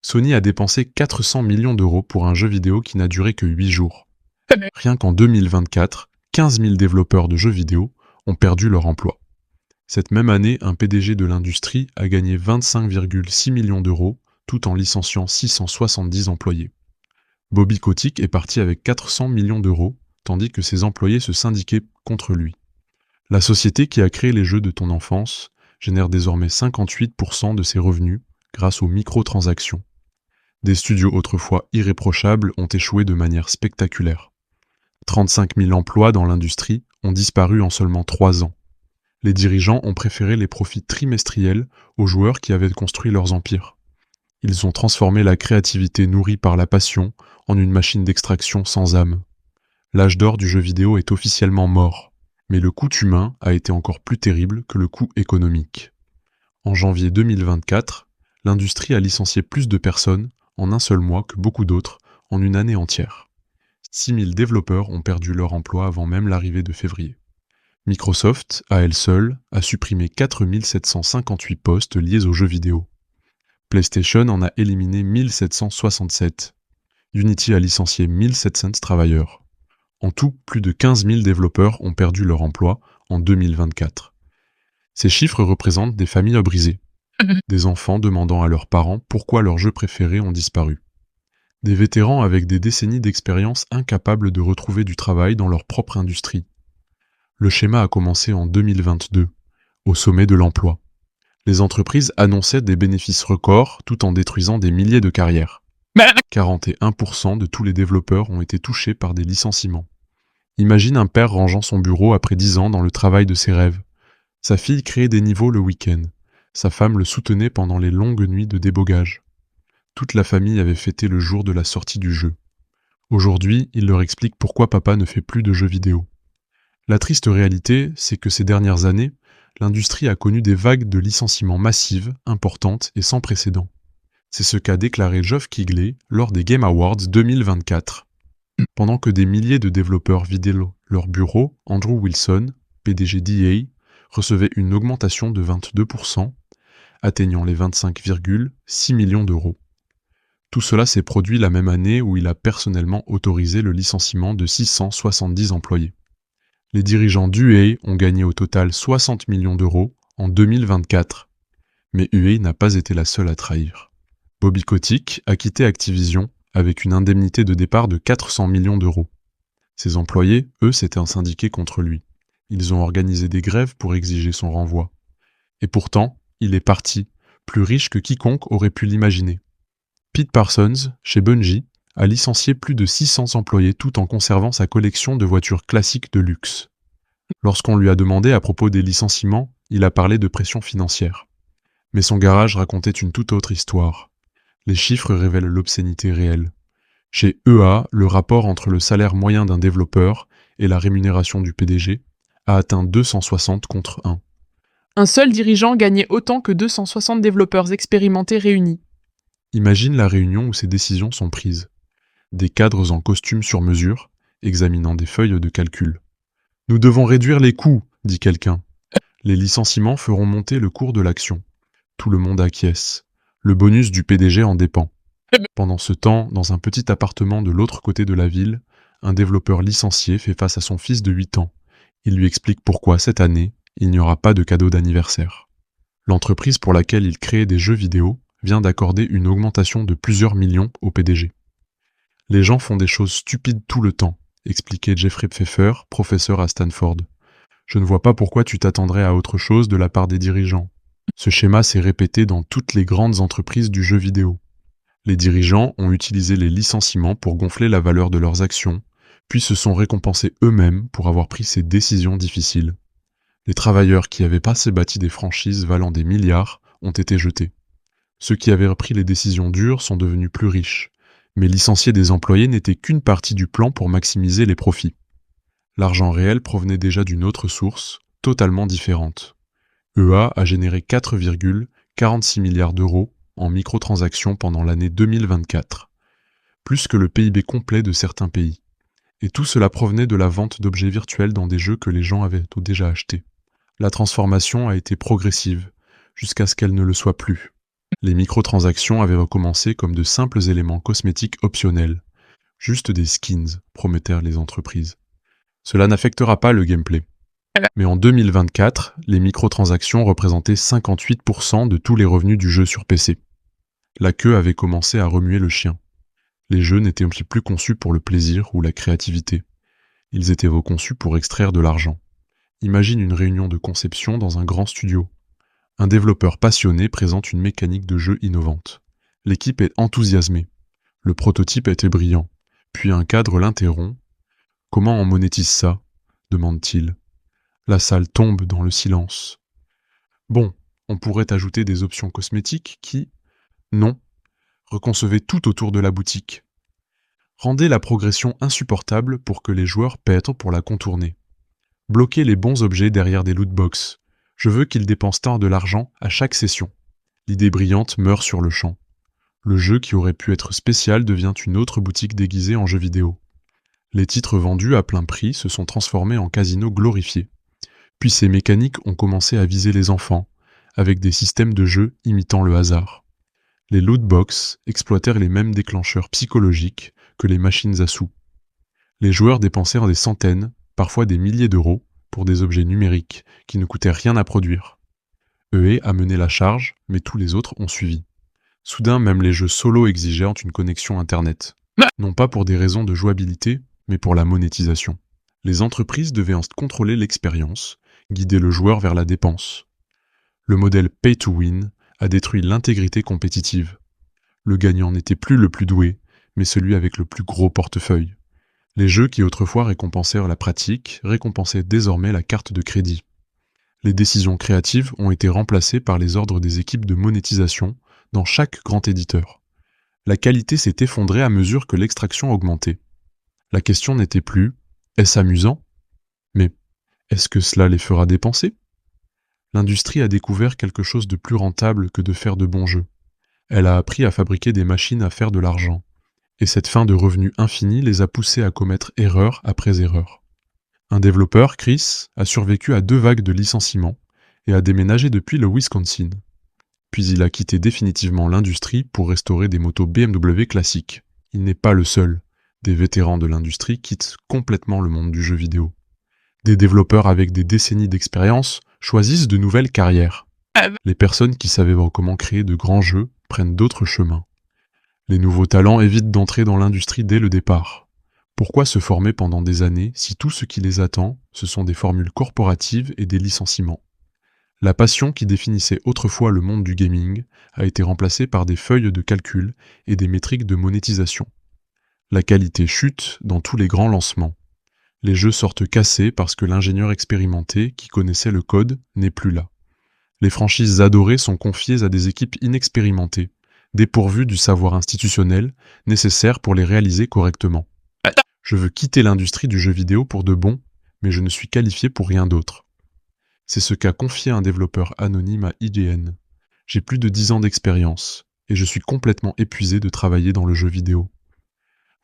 Sony a dépensé 400 millions d'euros pour un jeu vidéo qui n'a duré que 8 jours. Rien qu'en 2024, 15 000 développeurs de jeux vidéo ont perdu leur emploi. Cette même année, un PDG de l'industrie a gagné 25,6 millions d'euros tout en licenciant 670 employés. Bobby Kotick est parti avec 400 millions d'euros, tandis que ses employés se syndiquaient contre lui. La société qui a créé les jeux de ton enfance génère désormais 58% de ses revenus grâce aux microtransactions. Des studios autrefois irréprochables ont échoué de manière spectaculaire. 35 000 emplois dans l'industrie ont disparu en seulement 3 ans. Les dirigeants ont préféré les profits trimestriels aux joueurs qui avaient construit leurs empires. Ils ont transformé la créativité nourrie par la passion en une machine d'extraction sans âme. L'âge d'or du jeu vidéo est officiellement mort, mais le coût humain a été encore plus terrible que le coût économique. En janvier 2024, l'industrie a licencié plus de personnes en un seul mois que beaucoup d'autres en une année entière. 6 000 développeurs ont perdu leur emploi avant même l'arrivée de février. Microsoft, à elle seule, a supprimé 4 758 postes liés aux jeux vidéo. PlayStation en a éliminé 1 767. Unity a licencié 1 700 travailleurs. En tout, plus de 15 000 développeurs ont perdu leur emploi en 2024. Ces chiffres représentent des familles brisées, des enfants demandant à leurs parents pourquoi leurs jeux préférés ont disparu. Des vétérans avec des décennies d'expérience incapables de retrouver du travail dans leur propre industrie. Le schéma a commencé en 2022, au sommet de l'emploi. Les entreprises annonçaient des bénéfices records tout en détruisant des milliers de carrières. 41% de tous les développeurs ont été touchés par des licenciements. Imagine un père rangeant son bureau après 10 ans dans le travail de ses rêves. Sa fille créait des niveaux le week-end. Sa femme le soutenait pendant les longues nuits de débogage. Toute la famille avait fêté le jour de la sortie du jeu. Aujourd'hui, il leur explique pourquoi papa ne fait plus de jeux vidéo. La triste réalité, c'est que ces dernières années, l'industrie a connu des vagues de licenciements massives, importantes et sans précédent. C'est ce qu'a déclaré Geoff Keighley lors des Game Awards 2024. Pendant que des milliers de développeurs vidaient leur bureau, Andrew Wilson, PDG d'EA, recevait une augmentation de 22%, atteignant les 25,6 millions d'euros. Tout cela s'est produit la même année où il a personnellement autorisé le licenciement de 670 employés. Les dirigeants d'EA ont gagné au total 60 millions d'euros en 2024. Mais EA n'a pas été la seule à trahir. Bobby Kotick a quitté Activision avec une indemnité de départ de 400 millions d'euros. Ses employés, eux, s'étaient syndiqués contre lui. Ils ont organisé des grèves pour exiger son renvoi. Et pourtant, il est parti, plus riche que quiconque aurait pu l'imaginer. Pete Parsons, chez Bungie, a licencié plus de 600 employés tout en conservant sa collection de voitures classiques de luxe. Lorsqu'on lui a demandé à propos des licenciements, il a parlé de pression financière. Mais son garage racontait une toute autre histoire. Les chiffres révèlent l'obscénité réelle. Chez EA, le rapport entre le salaire moyen d'un développeur et la rémunération du PDG a atteint 260 contre 1. Un seul dirigeant gagnait autant que 260 développeurs expérimentés réunis. Imagine la réunion où ces décisions sont prises. Des cadres en costume sur mesure, examinant des feuilles de calcul. « Nous devons réduire les coûts », dit quelqu'un. Les licenciements feront monter le cours de l'action. Tout le monde acquiesce. Le bonus du PDG en dépend. Pendant ce temps, dans un petit appartement de l'autre côté de la ville, un développeur licencié fait face à son fils de 8 ans. Il lui explique pourquoi, cette année, il n'y aura pas de cadeau d'anniversaire. L'entreprise pour laquelle il crée des jeux vidéo vient d'accorder une augmentation de plusieurs millions au PDG. Les gens font des choses stupides tout le temps, expliquait Jeffrey Pfeffer, professeur à Stanford. Je ne vois pas pourquoi tu t'attendrais à autre chose de la part des dirigeants. Ce schéma s'est répété dans toutes les grandes entreprises du jeu vidéo. Les dirigeants ont utilisé les licenciements pour gonfler la valeur de leurs actions, puis se sont récompensés eux-mêmes pour avoir pris ces décisions difficiles. Les travailleurs qui avaient passé bâti des franchises valant des milliards ont été jetés. Ceux qui avaient repris les décisions dures sont devenus plus riches, mais licencier des employés n'était qu'une partie du plan pour maximiser les profits. L'argent réel provenait déjà d'une autre source, totalement différente. EA a généré 4,46 milliards d'euros en microtransactions pendant l'année 2024, plus que le PIB complet de certains pays. Et tout cela provenait de la vente d'objets virtuels dans des jeux que les gens avaient déjà achetés. La transformation a été progressive, jusqu'à ce qu'elle ne le soit plus. Les microtransactions avaient recommencé comme de simples éléments cosmétiques optionnels. Juste des skins, promettèrent les entreprises. Cela n'affectera pas le gameplay. Mais en 2024, les microtransactions représentaient 58% de tous les revenus du jeu sur PC. La queue avait commencé à remuer le chien. Les jeux n'étaient plus conçus pour le plaisir ou la créativité. Ils étaient reconçus pour extraire de l'argent. Imagine une réunion de conception dans un grand studio. Un développeur passionné présente une mécanique de jeu innovante. L'équipe est enthousiasmée. Le prototype était brillant. Puis un cadre l'interrompt. « Comment on monétise ça ?» demande-t-il. La salle tombe dans le silence. Bon, on pourrait ajouter des options cosmétiques qui... Non. Reconcevez tout autour de la boutique. Rendez la progression insupportable pour que les joueurs paient pour la contourner. Bloquez les bons objets derrière des lootbox. Je veux qu'ils dépensent tant de l'argent à chaque session. L'idée brillante meurt sur le champ. Le jeu qui aurait pu être spécial devient une autre boutique déguisée en jeu vidéo. Les titres vendus à plein prix se sont transformés en casinos glorifiés. Puis ces mécaniques ont commencé à viser les enfants, avec des systèmes de jeu imitant le hasard. Les lootbox exploitèrent les mêmes déclencheurs psychologiques que les machines à sous. Les joueurs dépensèrent des centaines, parfois des milliers d'euros, pour des objets numériques qui ne coûtaient rien à produire. EA a mené la charge, mais tous les autres ont suivi. Soudain, même les jeux solo exigeaient une connexion Internet. Non pas pour des raisons de jouabilité, mais pour la monétisation. Les entreprises devaient contrôler l'expérience, guider le joueur vers la dépense. Le modèle Pay to Win a détruit l'intégrité compétitive. Le gagnant n'était plus le plus doué, mais celui avec le plus gros portefeuille. Les jeux qui autrefois récompensèrent la pratique récompensaient désormais la carte de crédit. Les décisions créatives ont été remplacées par les ordres des équipes de monétisation dans chaque grand éditeur. La qualité s'est effondrée à mesure que l'extraction augmentait. La question n'était plus « est-ce amusant ?» mais « est-ce que cela les fera dépenser ?» L'industrie a découvert quelque chose de plus rentable que de faire de bons jeux. Elle a appris à fabriquer des machines à faire de l'argent. Et cette fin de revenus infini les a poussés à commettre erreur après erreur. Un développeur, Chris, a survécu à 2 vagues de licenciements et a déménagé depuis le Wisconsin. Puis il a quitté définitivement l'industrie pour restaurer des motos BMW classiques. Il n'est pas le seul. Des vétérans de l'industrie quittent complètement le monde du jeu vidéo. Des développeurs avec des décennies d'expérience choisissent de nouvelles carrières. Les personnes qui savaient comment créer de grands jeux prennent d'autres chemins. Les nouveaux talents évitent d'entrer dans l'industrie dès le départ. Pourquoi se former pendant des années si tout ce qui les attend, ce sont des formules corporatives et des licenciements? La passion qui définissait autrefois le monde du gaming a été remplacée par des feuilles de calcul et des métriques de monétisation. La qualité chute dans tous les grands lancements. Les jeux sortent cassés parce que l'ingénieur expérimenté qui connaissait le code n'est plus là. Les franchises adorées sont confiées à des équipes inexpérimentées, dépourvues du savoir institutionnel nécessaire pour les réaliser correctement. Je veux quitter l'industrie du jeu vidéo pour de bon, mais je ne suis qualifié pour rien d'autre. C'est ce qu'a confié un développeur anonyme à IGN. J'ai plus de 10 ans d'expérience, et je suis complètement épuisé de travailler dans le jeu vidéo.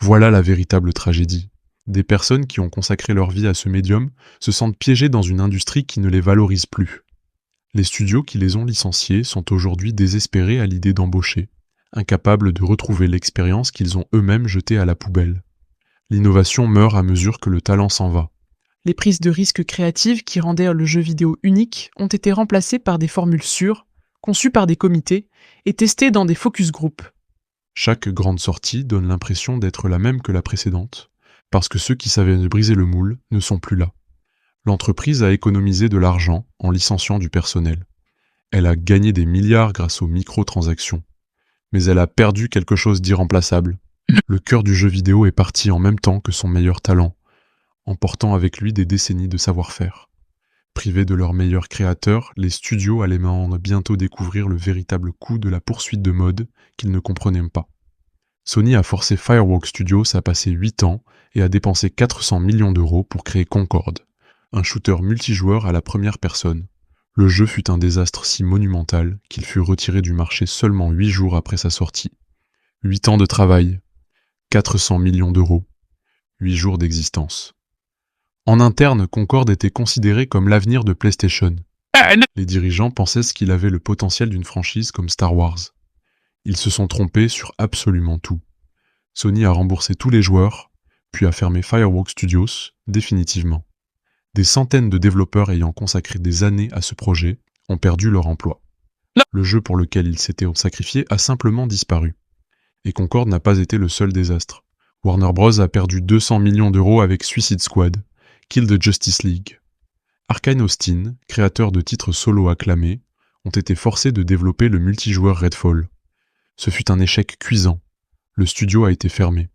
Voilà la véritable tragédie. Des personnes qui ont consacré leur vie à ce médium se sentent piégées dans une industrie qui ne les valorise plus. Les studios qui les ont licenciés sont aujourd'hui désespérés à l'idée d'embaucher, incapables de retrouver l'expérience qu'ils ont eux-mêmes jetée à la poubelle. L'innovation meurt à mesure que le talent s'en va. Les prises de risques créatives qui rendaient le jeu vidéo unique ont été remplacées par des formules sûres, conçues par des comités et testées dans des focus group. Chaque grande sortie donne l'impression d'être la même que la précédente, parce que ceux qui savaient briser le moule ne sont plus là. L'entreprise a économisé de l'argent en licenciant du personnel. Elle a gagné des milliards grâce aux microtransactions. Mais elle a perdu quelque chose d'irremplaçable. Le cœur du jeu vidéo est parti en même temps que son meilleur talent, emportant avec lui des décennies de savoir-faire. Privés de leurs meilleurs créateurs, les studios allaient bientôt découvrir le véritable coût de la poursuite de mode qu'ils ne comprenaient pas. Sony a forcé Firewalk Studios à passer 8 ans et a dépensé 400 millions d'euros pour créer Concorde, un shooter multijoueur à la première personne. Le jeu fut un désastre si monumental qu'il fut retiré du marché seulement 8 jours après sa sortie. 8 ans de travail, 400 millions d'euros, 8 jours d'existence. En interne, Concorde était considéré comme l'avenir de PlayStation. Les dirigeants pensaient qu'il avait le potentiel d'une franchise comme Star Wars. Ils se sont trompés sur absolument tout. Sony a remboursé tous les joueurs, puis a fermé Firewalk Studios définitivement. Des centaines de développeurs ayant consacré des années à ce projet ont perdu leur emploi. Le jeu pour lequel ils s'étaient sacrifiés a simplement disparu. Et Concorde n'a pas été le seul désastre. Warner Bros. A perdu 200 millions d'euros avec Suicide Squad, Kill the Justice League. Arkane Austin, créateur de titres solo acclamés, ont été forcés de développer le multijoueur Redfall. Ce fut un échec cuisant. Le studio a été fermé.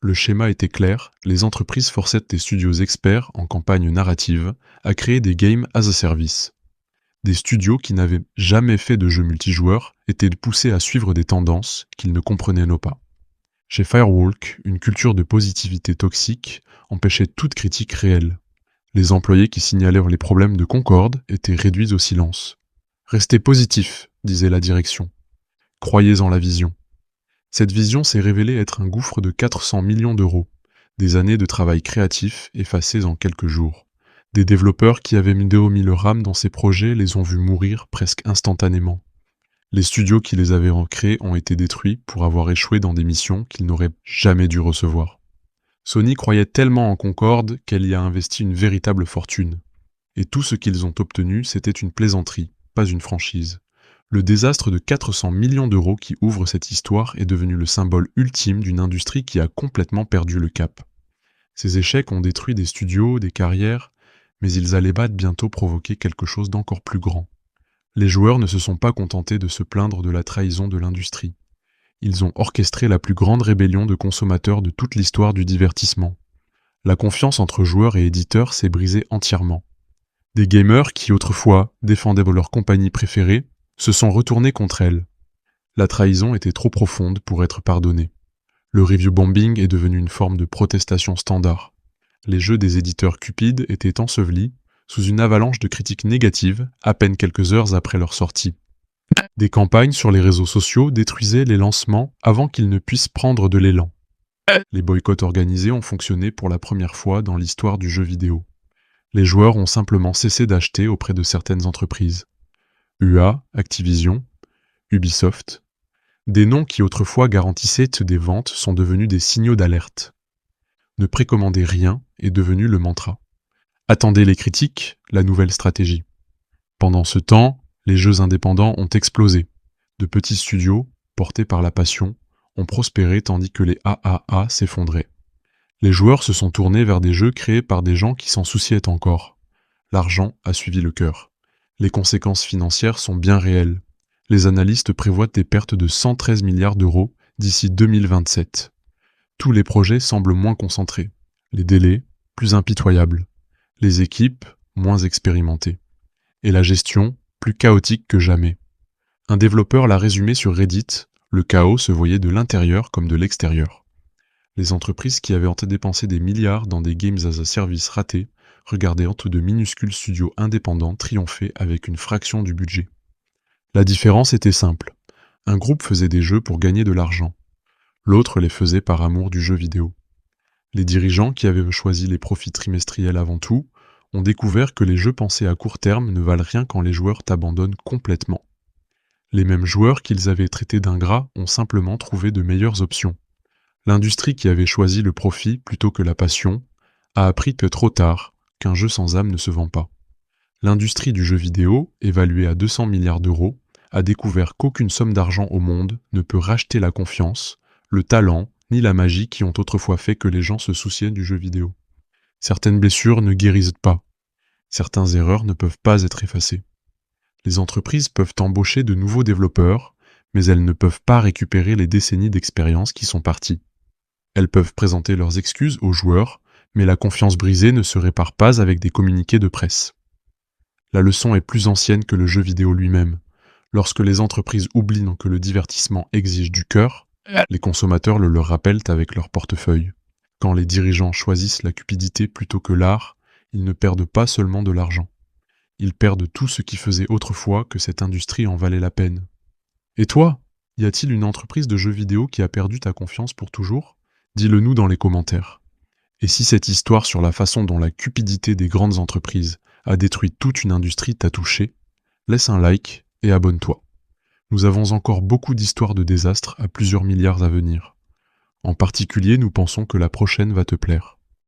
Le schéma était clair, les entreprises forçaient des studios experts en campagne narrative à créer des games as a service. Des studios qui n'avaient jamais fait de jeux multijoueurs étaient poussés à suivre des tendances qu'ils ne comprenaient pas. Chez Firewalk, une culture de positivité toxique empêchait toute critique réelle. Les employés qui signalaient les problèmes de Concorde étaient réduits au silence. « Restez positifs », disait la direction. « Croyez en la vision ». Cette vision s'est révélée être un gouffre de 400 millions d'euros, des années de travail créatif effacées en quelques jours. Des développeurs qui avaient mis leur âme dans ces projets les ont vus mourir presque instantanément. Les studios qui les avaient créés ont été détruits pour avoir échoué dans des missions qu'ils n'auraient jamais dû recevoir. Sony croyait tellement en Concorde qu'elle y a investi une véritable fortune. Et tout ce qu'ils ont obtenu, c'était une plaisanterie, pas une franchise. Le désastre de 400 millions d'euros qui ouvre cette histoire est devenu le symbole ultime d'une industrie qui a complètement perdu le cap. Ces échecs ont détruit des studios, des carrières, mais ils allaient bientôt provoquer quelque chose d'encore plus grand. Les joueurs ne se sont pas contentés de se plaindre de la trahison de l'industrie. Ils ont orchestré la plus grande rébellion de consommateurs de toute l'histoire du divertissement. La confiance entre joueurs et éditeurs s'est brisée entièrement. Des gamers qui autrefois défendaient leur compagnie préférée se sont retournés contre elle. La trahison était trop profonde pour être pardonnée. Le review bombing est devenu une forme de protestation standard. Les jeux des éditeurs cupides étaient ensevelis sous une avalanche de critiques négatives à peine quelques heures après leur sortie. Des campagnes sur les réseaux sociaux détruisaient les lancements avant qu'ils ne puissent prendre de l'élan. Les boycotts organisés ont fonctionné pour la première fois dans l'histoire du jeu vidéo. Les joueurs ont simplement cessé d'acheter auprès de certaines entreprises. UA, Activision, Ubisoft. Des noms qui autrefois garantissaient des ventes sont devenus des signaux d'alerte. Ne précommander rien est devenu le mantra. Attendez les critiques, la nouvelle stratégie. Pendant ce temps, les jeux indépendants ont explosé. De petits studios, portés par la passion, ont prospéré tandis que les AAA s'effondraient. Les joueurs se sont tournés vers des jeux créés par des gens qui s'en souciaient encore. L'argent a suivi le cœur. Les conséquences financières sont bien réelles. Les analystes prévoient des pertes de 113 milliards d'euros d'ici 2027. Tous les projets semblent moins concentrés. Les délais, plus impitoyables. Les équipes, moins expérimentées. Et la gestion, plus chaotique que jamais. Un développeur l'a résumé sur Reddit, le chaos se voyait de l'intérieur comme de l'extérieur. Les entreprises qui avaient dépensé des milliards dans des games as a service ratés regardaient entre de minuscules studios indépendants triompher avec une fraction du budget. La différence était simple. Un groupe faisait des jeux pour gagner de l'argent. L'autre les faisait par amour du jeu vidéo. Les dirigeants qui avaient choisi les profits trimestriels avant tout ont découvert que les jeux pensés à court terme ne valent rien quand les joueurs t'abandonnent complètement. Les mêmes joueurs qu'ils avaient traités d'ingrats ont simplement trouvé de meilleures options. L'industrie qui avait choisi le profit plutôt que la passion a appris que trop tard qu'un jeu sans âme ne se vend pas. L'industrie du jeu vidéo, évaluée à 200 milliards d'euros, a découvert qu'aucune somme d'argent au monde ne peut racheter la confiance, le talent, ni la magie qui ont autrefois fait que les gens se souciaient du jeu vidéo. Certaines blessures ne guérissent pas. Certaines erreurs ne peuvent pas être effacées. Les entreprises peuvent embaucher de nouveaux développeurs, mais elles ne peuvent pas récupérer les décennies d'expérience qui sont parties. Elles peuvent présenter leurs excuses aux joueurs, mais la confiance brisée ne se répare pas avec des communiqués de presse. La leçon est plus ancienne que le jeu vidéo lui-même. Lorsque les entreprises oublient que le divertissement exige du cœur, les consommateurs le leur rappellent avec leur portefeuille. Quand les dirigeants choisissent la cupidité plutôt que l'art, ils ne perdent pas seulement de l'argent. Ils perdent tout ce qui faisait autrefois que cette industrie en valait la peine. Et toi, y a-t-il une entreprise de jeux vidéo qui a perdu ta confiance pour toujours ? Dis-le nous dans les commentaires. Et si cette histoire sur la façon dont la cupidité des grandes entreprises a détruit toute une industrie t'a touché, laisse un like et abonne-toi. Nous avons encore beaucoup d'histoires de désastres à plusieurs milliards à venir. En particulier, nous pensons que la prochaine va te plaire.